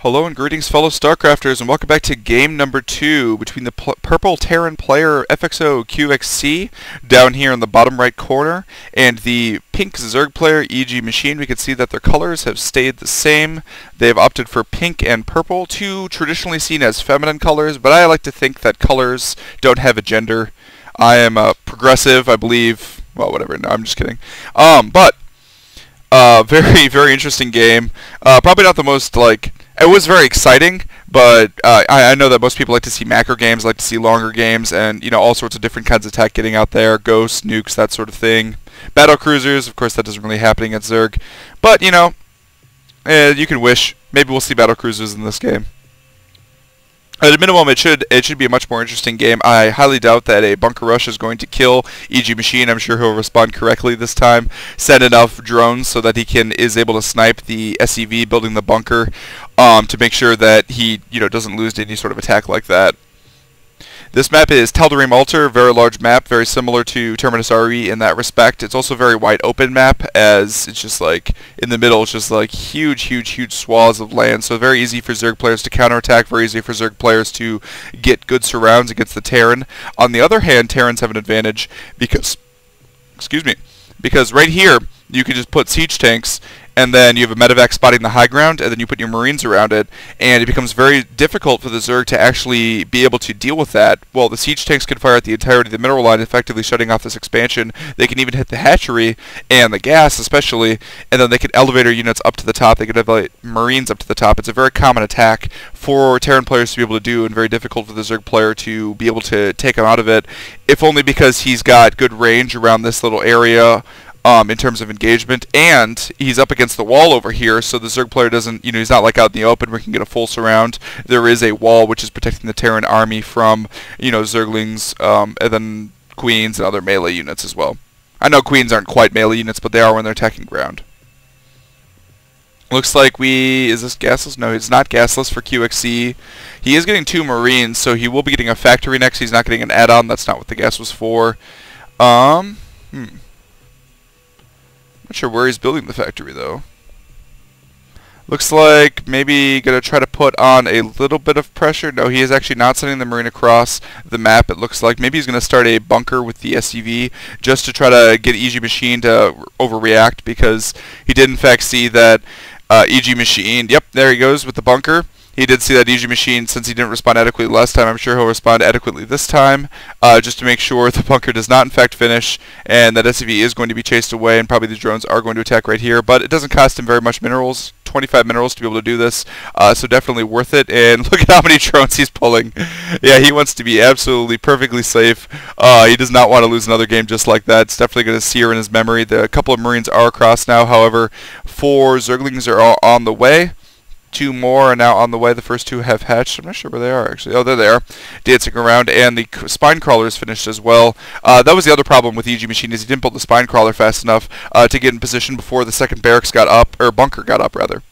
Hello and greetings, fellow StarCrafters, and welcome back to game number 2 between the purple Terran player FXOqxc down here in the bottom right corner and the pink Zerg player EGMachine. We can see that their colors have stayed the same. They've opted for pink and purple, two traditionally seen as feminine colors, but I like to think that colors don't have a gender. I am a progressive, I believe. Well, whatever. No, I'm just kidding. Very, very interesting game. Probably not the most, it was very exciting, but I know that most people like to see macro games, like to see longer games, and, you know, all sorts of different kinds of tech getting out there, ghosts, nukes, that sort of thing. Battle cruisers, of course, that doesn't really happen against Zerg. But, you know, you can wish. Maybe we'll see battle cruisers in this game. At a minimum, it should be a much more interesting game. I highly doubt that a bunker rush is going to kill EGMachine. I'm sure he'll respond correctly this time. Send enough drones so that he is able to snipe the SEV building the bunker to make sure that he doesn't lose to any sort of attack like that. This map is Tal'Darim Altar, very large map, very similar to Terminus RE in that respect. It's also a very wide open map, as it's just like, in the middle, it's just like huge swaths of land, so very easy for Zerg players to counterattack, very easy for Zerg players to get good surrounds against the Terran. On the other hand, Terrans have an advantage because, because right here, you can just put siege tanks, and then you have a medevac spotting the high ground, and then you put your marines around it, and it becomes very difficult for the Zerg to actually be able to deal with that. Well, the siege tanks can fire at the entirety of the mineral line, effectively shutting off this expansion. They can even hit the hatchery, and the gas especially, and then they can elevator units up to the top. They can elevate marines up to the top. It's a very common attack for Terran players to be able to do, and very difficult for the Zerg player to be able to take him out of it, if only because he's got good range around this little area, in terms of engagement, and he's up against the wall over here, so the Zerg player doesn't, he's not like out in the open where he can get a full surround. There is a wall which is protecting the Terran army from, Zerglings, and then Queens and other melee units as well. I know Queens aren't quite melee units, but they are when they're attacking ground. Looks like is this gasless? No, it's not gasless for QXC. He is getting 2 Marines, so he will be getting a factory next. He's not getting an add-on. That's not what the gas was for. Not sure where he's building the factory, though. Looks like maybe going to try to put on a little bit of pressure. No, he is actually not sending the Marine across the map, it looks like. Maybe he's going to start a bunker with the SEV just to try to get EGMachine to overreact, because he did, in fact, see that EGMachine, yep, there he goes with the bunker. He did see that EGMachine, since he didn't respond adequately last time, I'm sure he'll respond adequately this time, just to make sure the bunker does not in fact finish, and that SCV is going to be chased away, and probably the drones are going to attack right here, but it doesn't cost him very much minerals, 25 minerals to be able to do this, so definitely worth it, and look at how many drones he's pulling. Yeah, he wants to be absolutely perfectly safe. He does not want to lose another game just like that. It's definitely going to sear in his memory. A couple of Marines are across now, however, 4 Zerglings are all on the way. 2 more are now on the way. The first 2 have hatched. I'm not sure where they are, actually. Oh, there they are, dancing around. And the spine crawler is finished as well. That was the other problem with EGMachine, is he didn't build the spine crawler fast enough to get in position before the second barracks got up, or bunker got up, rather,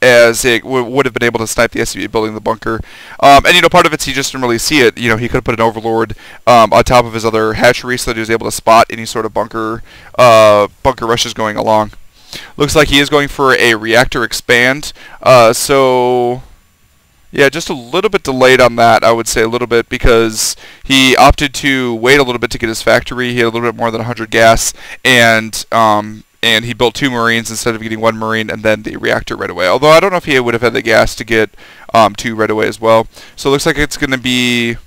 as it would have been able to snipe the SCV building the bunker. And, part of it's he just didn't really see it. He could have put an overlord on top of his other hatchery so that he was able to spot any sort of bunker rushes going along. Looks like he is going for a reactor expand, so yeah, just a little bit delayed on that, I would say, a little bit, because he opted to wait a little bit to get his factory. He had a little bit more than 100 gas, and he built 2 Marines instead of getting 1 Marine and then the reactor right away. Although I don't know if he would have had the gas to get 2 right away as well. So it looks like it's going to be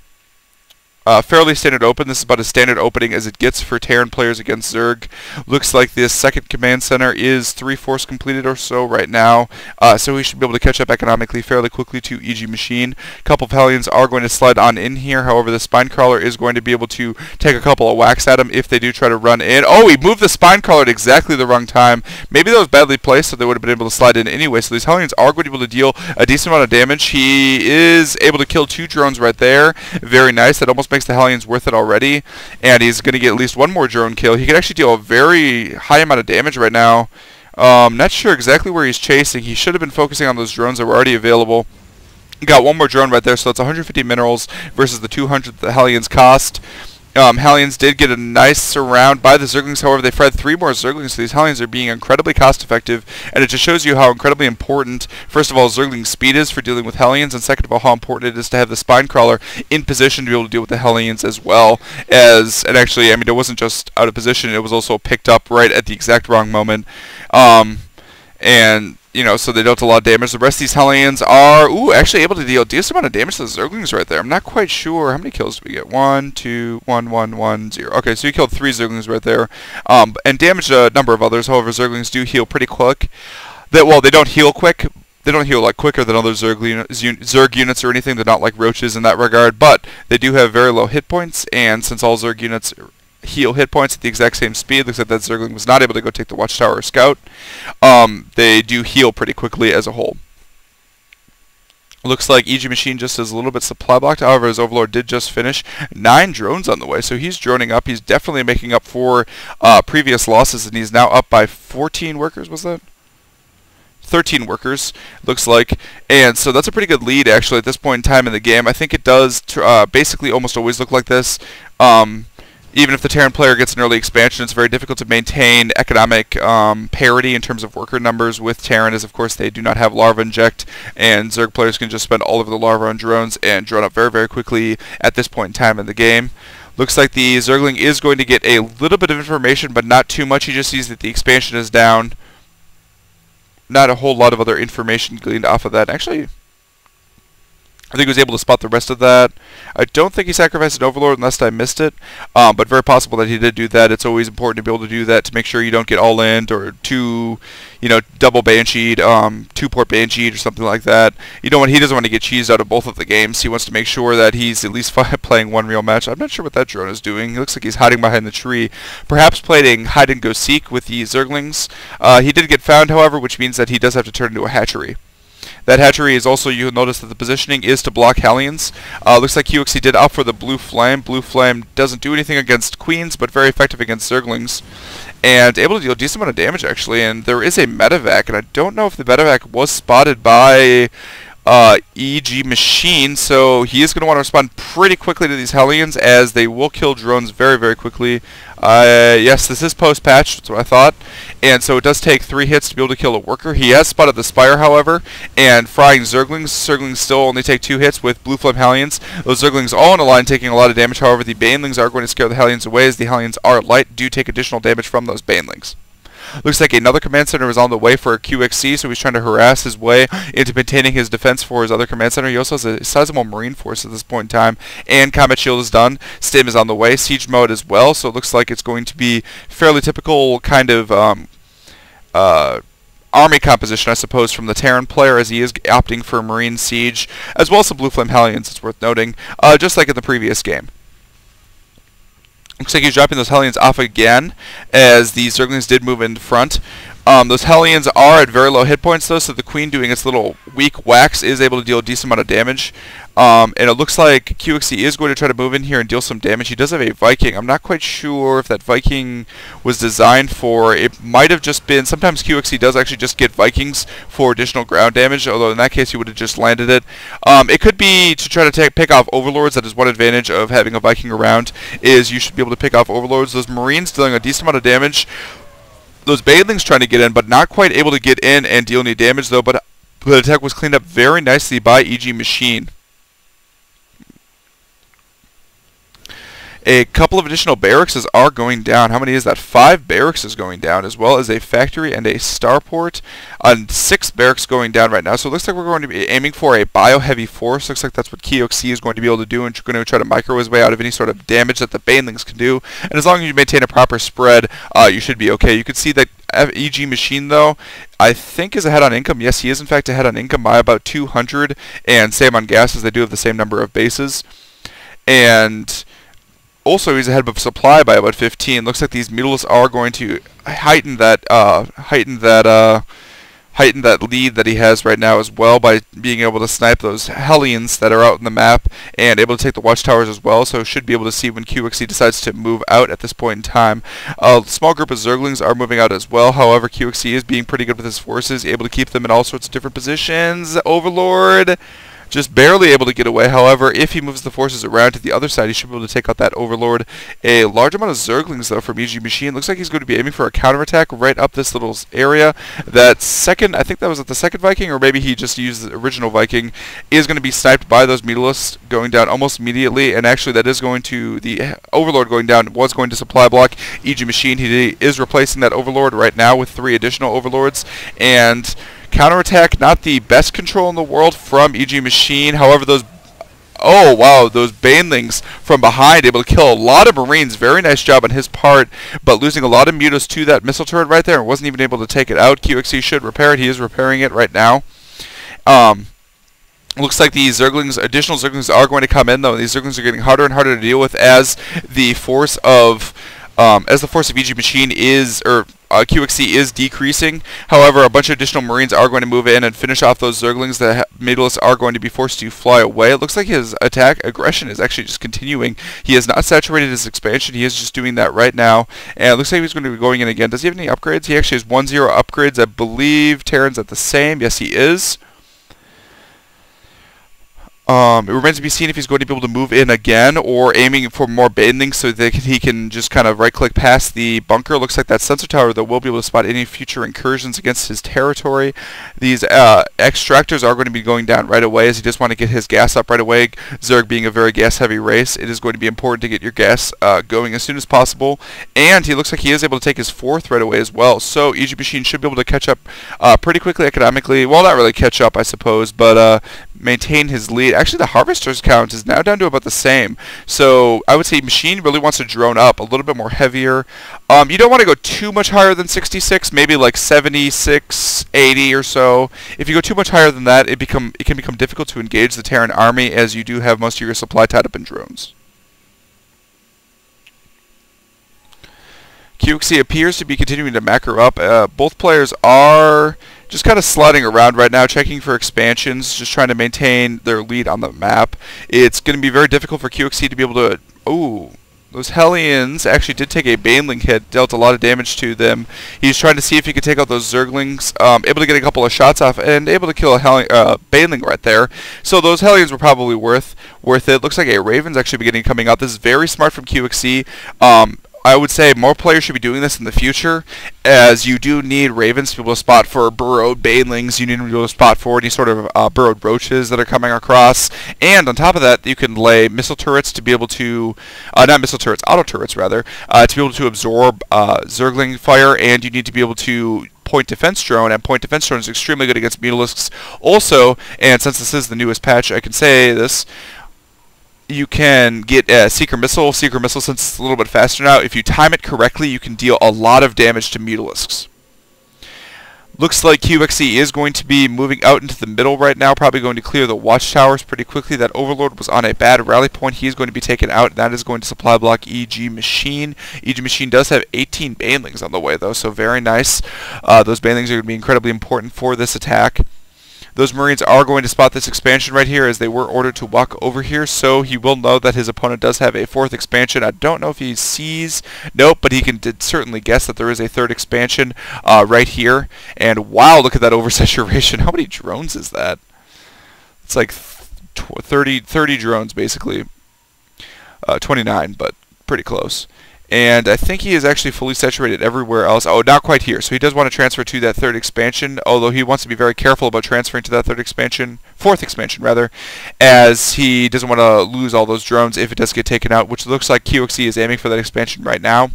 fairly standard open. This is about as standard opening as it gets for Terran players against Zerg. Looks like this second command center is 3/4 completed or so right now, so we should be able to catch up economically fairly quickly to EGMachine. A couple of Hellions are going to slide on in here. However, the spine crawler is going to be able to take a couple of whacks at him if they do try to run in. Oh, he moved the spine crawler at exactly the wrong time. Maybe that was badly placed, so they would have been able to slide in anyway. So these Hellions are going to be able to deal a decent amount of damage. He is able to kill 2 drones right there. Very nice. That almost makes the Hellions worth it already, and he's going to get at least 1 more drone kill. He can actually deal a very high amount of damage right now. Not sure exactly where he's chasing. He should have been focusing on those drones that were already available. He got 1 more drone right there, so that's 150 minerals versus the 200 that the Hellions cost. Hellions did get a nice surround by the Zerglings. However, they fired 3 more Zerglings, so these Hellions are being incredibly cost-effective, and it just shows you how incredibly important, first of all, Zergling speed is for dealing with Hellions, and second of all, how important it is to have the Spine Crawler in position to be able to deal with the Hellions as well as, and actually, I mean, it wasn't just out of position, it was also picked up right at the exact wrong moment, and you know, so they dealt a lot of damage. The rest of these Hellions are, actually able to deal a decent amount of damage to the Zerglings right there. I'm not quite sure. How many kills did we get? 1, 2, 1, 1, 1, 0. Okay, so you killed 3 Zerglings right there. And damaged a number of others. However, Zerglings do heal pretty quick. They don't heal quick. They don't heal like quicker than other Zerg units or anything. They're not like roaches in that regard. But they do have very low hit points. And since all Zerg units heal hit points at the exact same speed, looks like that Zergling was not able to go take the Watchtower or Scout. They do heal pretty quickly as a whole. Looks like EGMachine just is a little bit supply blocked. However, his Overlord did just finish. 9 drones on the way, so he's droning up. He's definitely making up for previous losses, and he's now up by 14 workers, was that? 13 workers, looks like. And so that's a pretty good lead, actually, at this point in time in the game. I think it does basically almost always look like this. Even if the Terran player gets an early expansion, it's very difficult to maintain economic parity in terms of worker numbers with Terran, as of course they do not have larva inject, and Zerg players can just spend all of the larva on drones and drone up very, very quickly at this point in time in the game. Looks like the Zergling is going to get a little bit of information, but not too much. He just sees that the expansion is down. Not a whole lot of other information gleaned off of that. Actually, I think he was able to spot the rest of that. I don't think he sacrificed an Overlord unless I missed it, but very possible that he did do that. It's always important to be able to do that to make sure you don't get all-in or double Banshee'd, 2-port Banshee'd or something like that. He doesn't want to get cheesed out of both of the games. He wants to make sure that he's at least playing one real match. I'm not sure what that drone is doing. He looks like he's hiding behind the tree, perhaps playing hide-and-go-seek with the Zerglings. He did get found, however, which means that he does have to turn into a hatchery. That hatchery is also, you'll notice that the positioning is to block Hellions. Looks like QXC did opt for the Blue Flame. Blue Flame doesn't do anything against Queens, but very effective against Zerglings. And able to deal a decent amount of damage, actually. And there is a medevac, and I don't know if the medevac was spotted by EGMachine, so he is going to want to respond pretty quickly to these Hellions, as they will kill drones very, very quickly. Yes, this is post-patch, that's what I thought. And so it does take 3 hits to be able to kill a worker. He has spotted the Spire, however, and frying Zerglings. Zerglings still only take 2 hits with Blue Flame Hellions. Those Zerglings all in a line taking a lot of damage. However, the Banelings are going to scare the Hellions away, as the Hellions are light, do take additional damage from those Banelings. Looks like another command center is on the way for QXC, so he's trying to harass his way into maintaining his defense for his other command center. He also has a sizable Marine force at this point in time, and Combat Shield is done. Stim is on the way, Siege Mode as well, so it looks like it's going to be fairly typical kind of army composition, I suppose, from the Terran player, as he is opting for Marine Siege, as well as some Blue Flame Hellions, it's worth noting, just like in the previous game. Looks like he's dropping those Hellions off again, as the Zerglings did move in front. Those Hellions are at very low hit points, though, so the Queen doing its little weak whacks is able to deal a decent amount of damage. And it looks like QXC is going to try to move in here and deal some damage. He does have a Viking. I'm not quite sure if that Viking was designed for. It might have just been, sometimes QXC does actually just get Vikings for additional ground damage, although in that case he would have just landed it. It could be to try to pick off Overlords. That is one advantage of having a Viking around, is you should be able to pick off Overlords. Those Marines dealing a decent amount of damage. Those Banelings trying to get in, but not quite able to get in and deal any damage, though. But the attack was cleaned up very nicely by EGMachine. A couple of additional barracks are going down. How many is that? 5 barracks is going down, as well as a factory and a starport. 6 barracks going down right now. So it looks like we're going to be aiming for a bio-heavy force. Looks like that's what QXC is going to be able to do, and going to try to micro his way out of any sort of damage that the Banelings can do. And as long as you maintain a proper spread, you should be okay. You can see that EGMachine, though, I think is ahead on income. Yes, he is in fact ahead on income by about 200, and same on gas, as they do have the same number of bases. And also, he's ahead of supply by about 15. Looks like these mutalisks are going to heighten that lead that he has right now as well, by being able to snipe those Hellions that are out in the map, and able to take the watchtowers as well. So should be able to see when QXC decides to move out at this point in time. A small group of Zerglings are moving out as well. However, QXC is being pretty good with his forces, able to keep them in all sorts of different positions. Overlord. Just barely able to get away. However, if he moves the forces around to the other side, he should be able to take out that Overlord. A large amount of Zerglings, though, from EGMachine. Looks like he's going to be aiming for a counterattack right up this little area. That second, I think that was at the second Viking, or maybe he just used the original Viking, is going to be sniped by those Mutalisks, going down almost immediately. And actually, that is going to, the Overlord going down was going to supply block EGMachine. He is replacing that Overlord right now with 3 additional Overlords. And counterattack, not the best control in the world from EGMachine. However, those those Banelings from behind able to kill a lot of Marines. Very nice job on his part, but losing a lot of mutas to that missile turret right there and wasn't even able to take it out. QXC should repair it. He is repairing it right now. Looks like these Zerglings, additional Zerglings are going to come in, though. These Zerglings are getting harder and harder to deal with as the force of EGMachine is, or QXC is decreasing. However, a bunch of additional Marines are going to move in and finish off those Zerglings. The Mutalisks are going to be forced to fly away. It looks like his attack aggression is actually just continuing. He has not saturated his expansion. He is just doing that right now. And it looks like he's going to be going in again. Does he have any upgrades? He actually has 1-0 upgrades. I believe Terran's at the same. Yes, he is. It remains to be seen if he's going to be able to move in again or aiming for more Banelings so that he can just kind of right-click past the bunker. Looks like that sensor tower, though, will be able to spot any future incursions against his territory. These extractors are going to be going down right away as he just want to get his gas up right away. Zerg being a very gas-heavy race, it is going to be important to get your gas going as soon as possible. And he looks like he is able to take his 4th right away as well. So EGMachine should be able to catch up pretty quickly economically. Well, not really catch up, I suppose, but maintain his lead. Actually, the Harvester's count is now down to about the same. So I would say Machine really wants to drone up a little bit more heavier. You don't want to go too much higher than 66, maybe like 76, 80 or so. If you go too much higher than that, it can become difficult to engage the Terran army, as you do have most of your supply tied up in drones. QXC appears to be continuing to macro up. Both players are just kind of sliding around right now, checking for expansions, just trying to maintain their lead on the map. It's going to be very difficult for QXC to be able to... Ooh, those Hellions actually did take a Baneling hit, dealt a lot of damage to them. He's trying to see if he could take out those Zerglings, able to get a couple of shots off, and able to kill a Baneling right there. So those Hellions were probably worth it. Looks like a Raven's actually beginning coming out. This is very smart from QXC. I would say more players should be doing this in the future, as you do need Ravens to be able to spot for burrowed Banelings. You need to be able to spot for any sort of burrowed roaches that are coming across. And on top of that, you can lay missile turrets to be able to, not missile turrets, auto turrets rather, to be able to absorb Zergling fire, and you need to be able to point defense drone, and point defense drone is extremely good against Mutalisks also. And since this is the newest patch, I can say this. You can get a Seeker Missile. Seeker Missile, since it's a little bit faster now, if you time it correctly, you can deal a lot of damage to Mutalisks. Looks like QXC is going to be moving out into the middle right now, probably going to clear the watchtowers pretty quickly. That Overlord was on a bad rally point. He is going to be taken out, and that is going to supply block EGMachine. EGMachine does have 18 Banelings on the way, though, so very nice. Those Banelings are going to be incredibly important for this attack. Those Marines are going to spot this expansion right here, as they were ordered to walk over here, so he will know that his opponent does have a 4th expansion. I don't know if he sees, nope, but he can certainly guess that there is a 3rd expansion right here. And wow, look at that oversaturation. How many drones is that? It's like 30 drones basically. 29, but pretty close. And I think he is actually fully saturated everywhere else. Oh, not quite here. So he does want to transfer to that 3rd expansion, although he wants to be very careful about transferring to that 4th expansion rather, as he doesn't want to lose all those drones if it does get taken out, which looks like QXC is aiming for that expansion right now.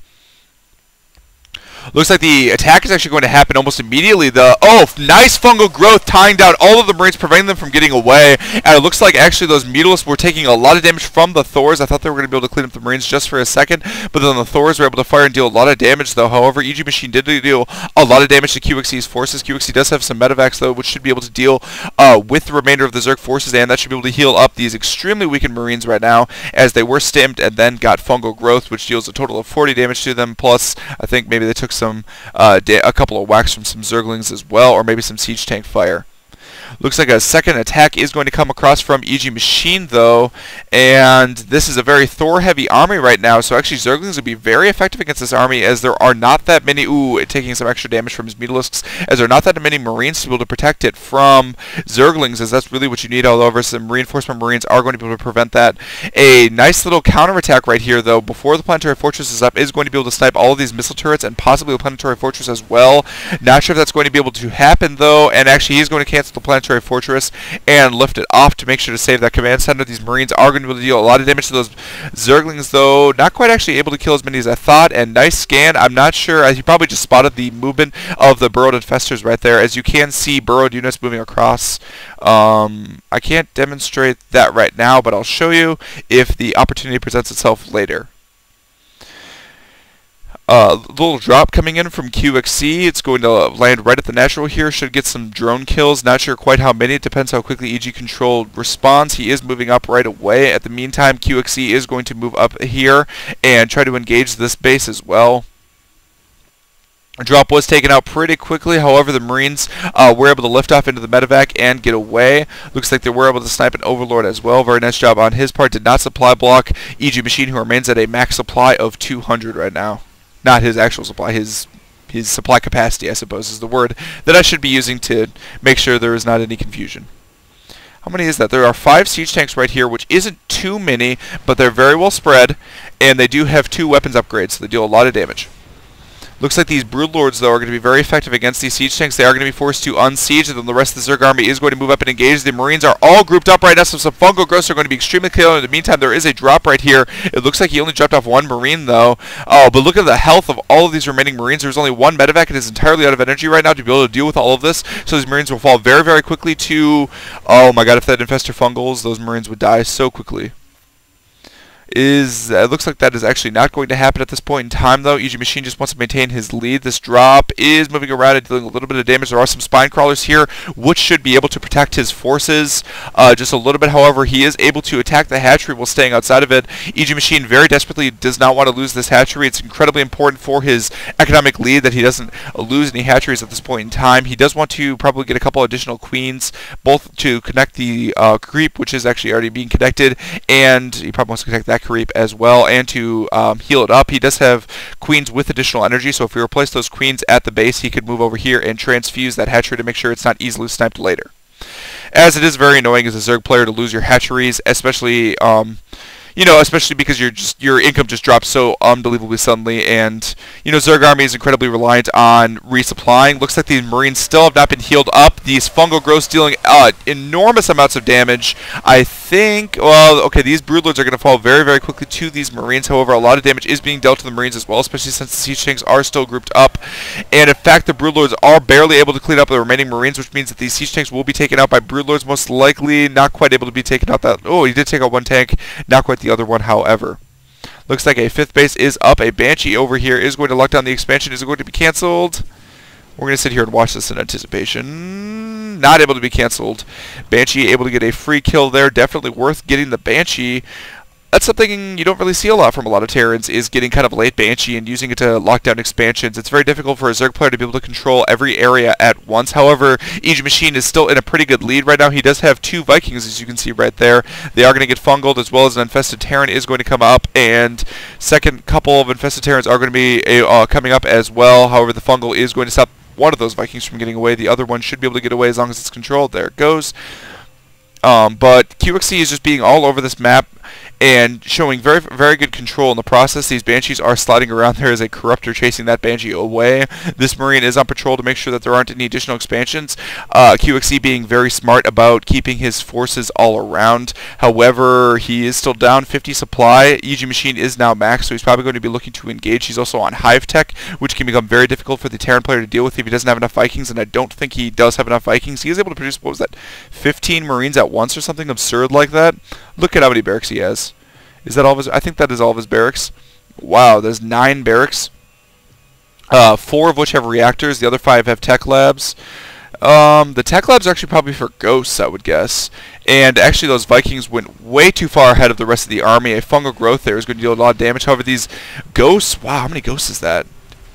Looks like the attack is actually going to happen almost immediately. Nice fungal growth tying down all of the Marines, preventing them from getting away. And it looks like actually those Mutalisks were taking a lot of damage from the Thors. I thought they were going to be able to clean up the Marines just for a second, but then the Thors were able to fire and deal a lot of damage, though. However, EGMachine did deal a lot of damage to QXC's forces. QXC does have some medevacs, though, which should be able to deal with the remainder of the Zerg forces, and that should be able to heal up these extremely weakened Marines right now, as they were stimmed and then got fungal growth, which deals a total of 40 damage to them. Plus, I think maybe they took some a couple of whacks from some Zerglings as well, or maybe some siege tank fire. Looks like a second attack is going to come across from EGMachine, though, and this is a very Thor-heavy army right now, so actually Zerglings would be very effective against this army, as there are not that many, taking some extra damage from his Mutalisks, as there are not that many Marines to be able to protect it from Zerglings, as that's really what you need all over. Some reinforcement Marines are going to be able to prevent that. A nice little counterattack right here, though, before the Planetary Fortress is up, is going to be able to snipe all of these missile turrets and possibly the Planetary Fortress as well. Not sure if that's going to be able to happen, though, and actually he's going to cancel the Planetary Fortress and lift it off to make sure to save that command center. These Marines are going to be able to deal a lot of damage to those Zerglings, though. Not quite actually able to kill as many as I thought, and nice scan. I'm not sure. He probably just spotted the movement of the burrowed infestors right there. As you can see, burrowed units moving across. I can't demonstrate that right now, but I'll show you if the opportunity presents itself later. Little drop coming in from QXC. It's going to land right at the natural here. Should get some drone kills. Not sure quite how many. It depends how quickly EG Control responds. He is moving up right away. At the meantime, QXC is going to move up here and try to engage this base as well. A drop was taken out pretty quickly. However, the Marines were able to lift off into the medevac and get away. Looks like they were able to snipe an Overlord as well. Very nice job on his part. Did not supply block EGMachine, who remains at a max supply of 200 right now. Not his actual supply, his supply capacity, I suppose, is the word that I should be using to make sure there is not any confusion. How many is that? There are 5 siege tanks right here, which isn't too many, but they're very well spread, and they do have 2 weapons upgrades, so they deal a lot of damage. Looks like these Broodlords, though, are going to be very effective against these siege tanks. They are going to be forced to unsiege, and then the rest of the Zerg army is going to move up and engage. The Marines are all grouped up right now, so some fungal growths are going to be extremely killed. In the meantime, there is a drop right here. It looks like he only dropped off 1 Marine, though. Oh, but look at the health of all of these remaining Marines. There's only 1 medevac. It is entirely out of energy right now to be able to deal with all of this. So these Marines will fall very, very quickly to... Oh my god, if that infestor fungals, those Marines would die so quickly. It looks like that is actually not going to happen at this point in time, though. EGMachine just wants to maintain his lead. This drop is moving around and dealing a little bit of damage. There are some spine crawlers here, which should be able to protect his forces just a little bit. However, he is able to attack the hatchery while staying outside of it. EGMachine very desperately does not want to lose this hatchery. It's incredibly important for his economic lead that he doesn't lose any hatcheries at this point in time. He does want to probably get a couple additional queens, both to connect the creep, which is actually already being connected, and he probably wants to connect that creep as well, and to heal it up. He does have queens with additional energy, so if we replace those queens at the base, he could move over here and transfuse that hatchery to make sure it's not easily sniped later. As it is very annoying as a Zerg player to lose your hatcheries, especially especially because your income just drops so unbelievably suddenly, and Zerg army is incredibly reliant on resupplying. Looks like these Marines still have not been healed up. These fungal growths dealing enormous amounts of damage. I think, well, okay, these Broodlords are going to fall very, very quickly to these Marines. However, a lot of damage is being dealt to the Marines as well, especially since the siege tanks are still grouped up. And in fact, the Broodlords are barely able to clean up the remaining Marines, which means that these siege tanks will be taken out by Broodlords, most likely not quite able to be taken out. Oh, he did take out 1 tank, not quite the other one, however. Looks like a 5th base is up. A Banshee over here is going to lock down the expansion. Is it going to be cancelled? We're going to sit here and watch this in anticipation. Not able to be cancelled. Banshee able to get a free kill there. Definitely worth getting the Banshee. That's something you don't really see a lot from a lot of Terrans, is getting kind of late Banshee and using it to lock down expansions. It's very difficult for a Zerg player to be able to control every area at once. However, EGMachine is still in a pretty good lead right now. He does have 2 Vikings, as you can see right there. They are going to get fungled, as well as an infested Terran is going to come up, and second couple of infested Terrans are going to be coming up as well. However, the fungal is going to stop one of those Vikings from getting away. The other one should be able to get away as long as it's controlled. There it goes. But QXC is just being all over this map and showing very, very good control in the process. These Banshees are sliding around. There is a Corruptor chasing that Banshee away. This Marine is on patrol to make sure that there aren't any additional expansions. QXC being very smart about keeping his forces all around. However, he is still down 50 supply. EGMachine is now max, so he's probably going to be looking to engage. He's also on Hive Tech, which can become very difficult for the Terran player to deal with if he doesn't have enough Vikings, and I don't think he does have enough Vikings. He is able to produce, what was that, 15 Marines at once or something absurd like that? Look at how many barracks he has. Is that all of his? I think that is all of his barracks. Wow, there's 9 barracks. 4 of which have reactors. The other 5 have tech labs. The tech labs are actually probably for ghosts, I would guess. And actually, those Vikings went way too far ahead of the rest of the army. A fungal growth there is going to deal a lot of damage. However, these ghosts, wow, how many ghosts is that?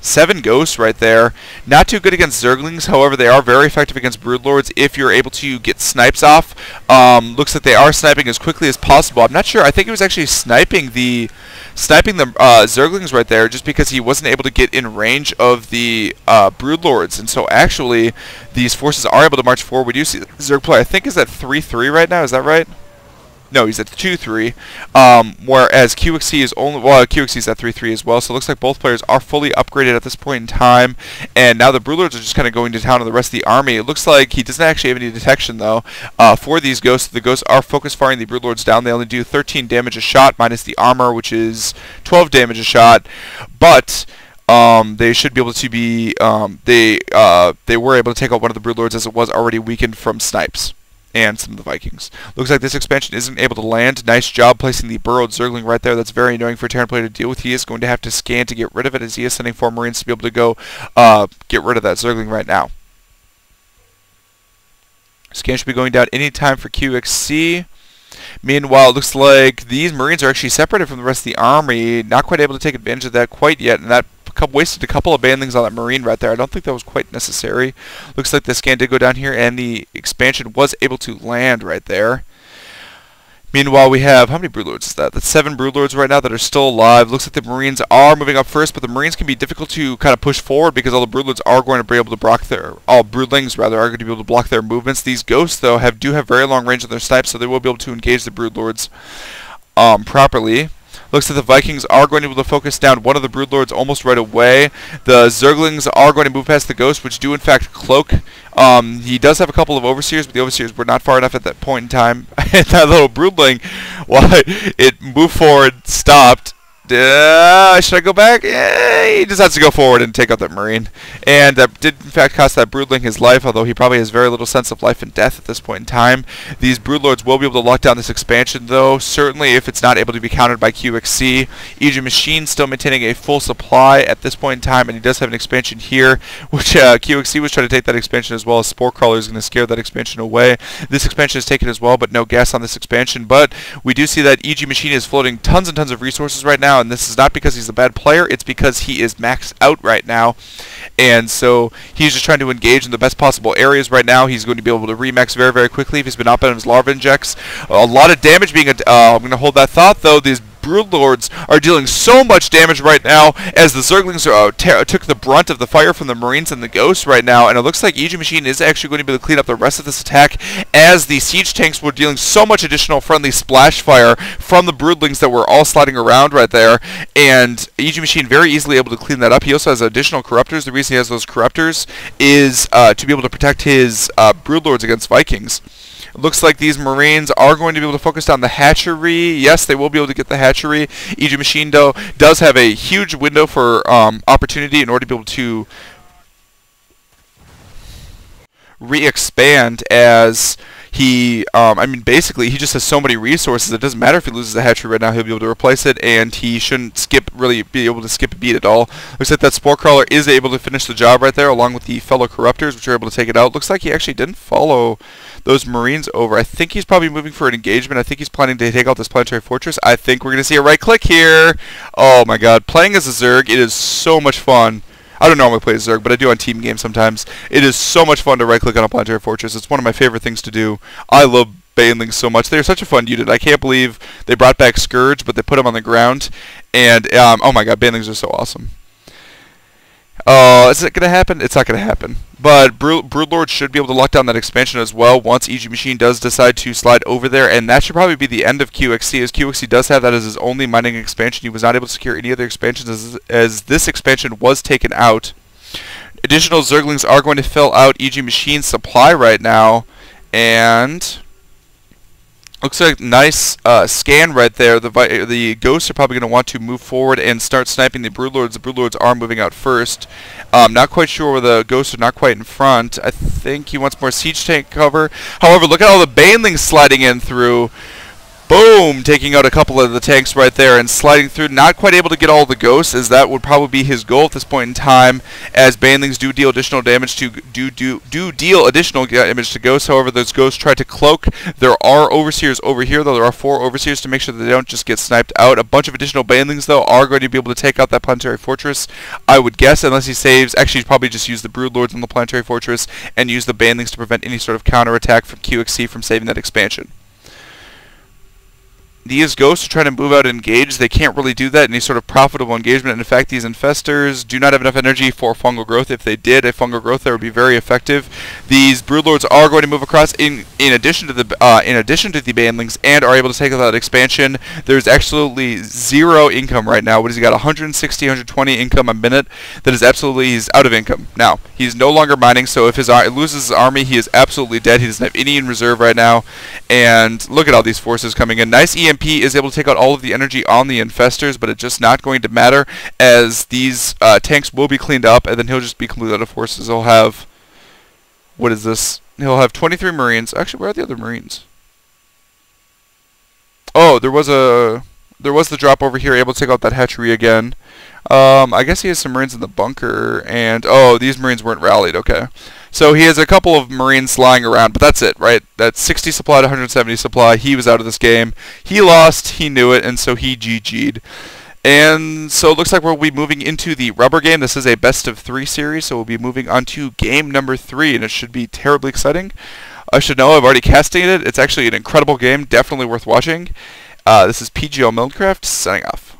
7 ghosts right there. Not too good against Zerglings, however they are very effective against Broodlords if you're able to get snipes off. Looks like they are sniping as quickly as possible. I'm not sure, I think he was actually sniping the Zerglings right there just because he wasn't able to get in range of the Broodlords. And so actually these forces are able to march forward. We do see the Zerg player, I think, is at 3-3 right now, is that right? No, he's at 2-3, whereas QXC is only, well, QXC is at 3-3 as well, so it looks like both players are fully upgraded at this point in time, and now the Broodlords are just kind of going to town on the rest of the army. It looks like he doesn't actually have any detection, though, for these ghosts. The ghosts are focus firing the Broodlords down. They only do 13 damage a shot, minus the armor, which is 12 damage a shot, but they should be able to be, they were able to take out one of the Broodlords as it was already weakened from snipes and some of the Vikings. Looks like this expansion isn't able to land. Nice job placing the burrowed Zergling right there. That's very annoying for a Terran player to deal with. He is going to have to scan to get rid of it as he is sending 4 Marines to be able to go get rid of that Zergling right now. Scan should be going down anytime for QXC. Meanwhile, it looks like these Marines are actually separated from the rest of the army. Not quite able to take advantage of that quite yet, and that wasted a couple of bandlings on that Marine right there. I don't think that was quite necessary. Looks like the scan did go down here, and the expansion was able to land right there. Meanwhile, we have, how many Broodlords is that? That's 7 Broodlords right now that are still alive. Looks like the Marines are moving up first, but the Marines can be difficult to kind of push forward because all the Broodlords are going to be able to block their, all Broodlings rather, are going to be able to block their movements. These Ghosts, though, do have very long range on their snipes, so they will be able to engage the Broodlords properly. Looks like the Vikings are going to be able to focus down one of the Broodlords almost right away. The Zerglings are going to move past the Ghosts, which do in fact cloak. He does have a couple of Overseers, but the Overseers were not far enough at that point in time. And that little Broodling, while it moved forward, stopped. Should I go back? He decides to go forward and take out that Marine. And that did, in fact, cost that Broodling his life, although he probably has very little sense of life and death at this point in time. These Broodlords will be able to lock down this expansion, though, certainly if it's not able to be countered by QXC. EGMachine still maintaining a full supply at this point in time, and he does have an expansion here, which QXC was trying to take that expansion as well. As Spore Crawler is going to scare that expansion away. This expansion is taken as well, but no gas on this expansion. But we do see that EGMachine is floating tons and tons of resources right now, and this is not because he's a bad player, it's because he is maxed out right now, and so he's just trying to engage in the best possible areas right now. He's going to be able to remax very, very quickly if he's been up on his larva injects. A lot of damage being, I'm going to hold that thought though. These Broodlords are dealing so much damage right now as the Zerglings took the brunt of the fire from the Marines and the Ghosts right now, and it looks like EGMachine is actually going to be able to clean up the rest of this attack as the siege tanks were dealing so much additional friendly splash fire from the Broodlings that were all sliding around right there, and EGMachine very easily able to clean that up. He also has additional Corruptors. The reason he has those Corruptors is to be able to protect his Broodlords against Vikings. Looks like these Marines are going to be able to focus down the hatchery. Yes, they will be able to get the hatchery. EGMachine, though, does have a huge window for opportunity in order to be able to re-expand as he, I mean, basically, he just has so many resources. It doesn't matter if he loses the hatchery right now. He'll be able to replace it, and he shouldn't really be able to skip a beat at all. Looks like that Spore Crawler is able to finish the job right there, along with the fellow Corruptors, which are able to take it out. Looks like he actually didn't follow those Marines over. I think he's probably moving for an engagement. I think he's planning to take out this planetary fortress. I think we're going to see a right click here. Oh my god. Playing as a Zerg, it is so much fun. I don't normally play as Zerg, but I do on team games sometimes. It is so much fun to right click on a planetary fortress. It's one of my favorite things to do. I love Banelings so much. They're such a fun unit. I can't believe they brought back Scourge, but they put them on the ground. And, oh my god, Banelings are so awesome. Is it going to happen? It's not going to happen. But Broodlord should be able to lock down that expansion as well once EGMachine does decide to slide over there, and that should probably be the end of QXC, as QXC does have that as his only mining expansion. He was not able to secure any other expansions as this expansion was taken out. Additional Zerglings are going to fill out EGMachine's supply right now, and looks like nice scan right there. The Ghosts are probably going to want to move forward and start sniping the Broodlords. The Broodlords are moving out first. Not quite sure where the Ghosts are not quite in front. I think he wants more siege tank cover. However, look at all the Banelings sliding in through. Boom! Taking out a couple of the tanks right there and sliding through. Not quite able to get all the ghosts, as that would probably be his goal at this point in time, as banelings do deal additional damage to ghosts. However, those ghosts try to cloak. There are overseers over here, though. There are 4 overseers to make sure that they don't just get sniped out. A bunch of additional banelings, though, are going to be able to take out that planetary fortress, I would guess, unless he saves. Actually, he'd probably just use the broodlords on the planetary fortress and use the banelings to prevent any sort of counterattack from QXC from saving that expansion. These ghosts are trying to move out and engage. They can't really do that in any sort of profitable engagement. And in fact, these infestors do not have enough energy for fungal growth. If they did, a fungal growth there would be very effective. These broodlords are going to move across in addition to the banelings, and are able to take out that expansion. There's absolutely 0 income right now. What has he got? 160, 120 income a minute. That is absolutely, he's out of income. Now, he's no longer mining, so if he loses his army, he is absolutely dead. He doesn't have any in reserve right now. And look at all these forces coming in. Nice EMP is able to take out all of the energy on the infestors, but it's just not going to matter, as these tanks will be cleaned up, and then he'll just be completely out of forces. He'll have, what is this? He'll have 23 Marines. Actually, where are the other Marines? Oh, there was the drop over here, able to take out that hatchery again. I guess he has some Marines in the bunker, and oh, these Marines weren't rallied. Okay. So he has a couple of Marines lying around, but that's it, right? That's 60 supply to 170 supply. He was out of this game. He lost, he knew it, and so he GG'd. And so it looks like we'll be moving into the rubber game. This is a best of 3 series, so we'll be moving on to game number 3, and it should be terribly exciting. I should know, I've already casted it. It's actually an incredible game, definitely worth watching. This is PGO Mildcraft, signing off.